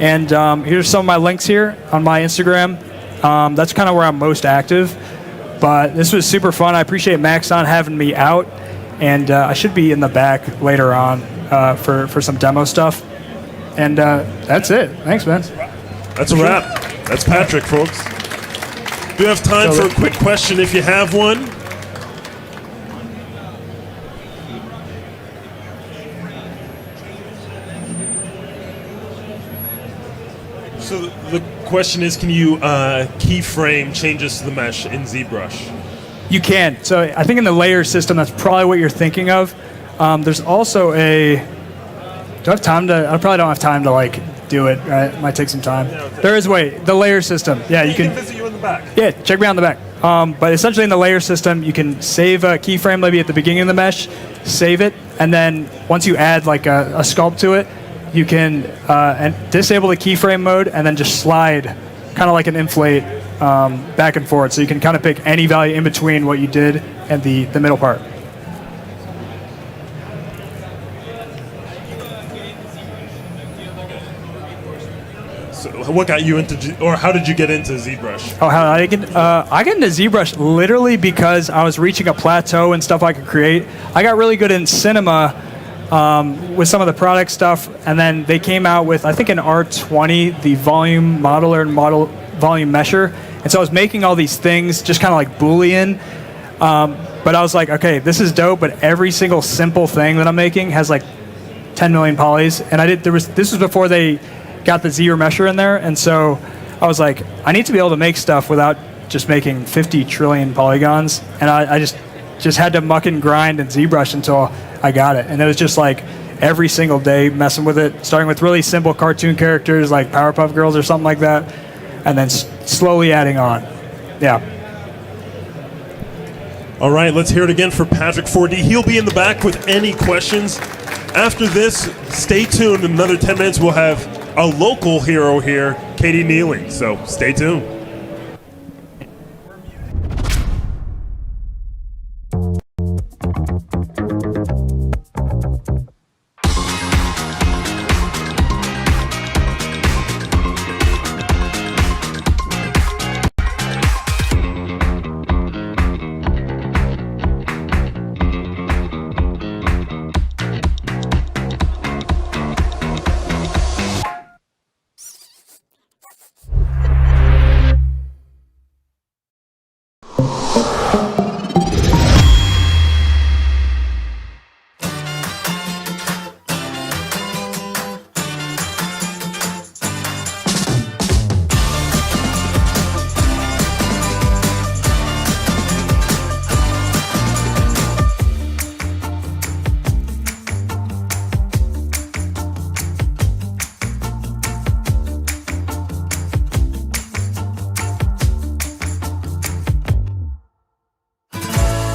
And here's some of my links here on my Instagram. That's kind of where I'm most active. But this was super fun. I appreciate Maxon having me out. And I should be in the back later on for some demo stuff. And that's it. Thanks, man. That's a wrap. That's Patrick, folks. Do you have time for a quick question if you have one? So the question is, can you keyframe changes to the mesh in ZBrush? You can. So I think in the layer system, that's probably what you're thinking of. There's also a... Do I have time to... I probably don't have time to like do it, right? It might take some time. Yeah, okay. There is a way. The layer system. Yeah, you can visit you in the back. Yeah, check me out in the back. But essentially in the layer system, you can save a keyframe maybe at the beginning of the mesh, save it, and then once you add like a sculpt to it, you can disable the keyframe mode and then just slide, kind of like an inflate, back and forth. So you can kind of pick any value in between what you did and the middle part. So what got you into, or how did you get into ZBrush? Oh, how I get into ZBrush literally because I was reaching a plateau and stuff I could create. I got really good in cinema with some of the product stuff, and then they came out with, I think, an R20, the volume modeler and volume mesher. And so I was making all these things just kind of like Boolean. But I was like, okay, this is dope, but every single simple thing that I'm making has like 10 million polys. And this was before they got the ZBrush mesher in there. And so I was like, I need to be able to make stuff without just making 50 trillion polygons. And I just had to muck and grind in ZBrush until I got it. And it was just like every single day messing with it, starting with really simple cartoon characters like Powerpuff Girls or something like that, and then slowly adding on. Yeah. All right, let's hear it again for Patrick 4D. He'll be in the back with any questions. After this, stay tuned. In another 10 minutes, we'll have a local hero here, Katie Nealing. So stay tuned.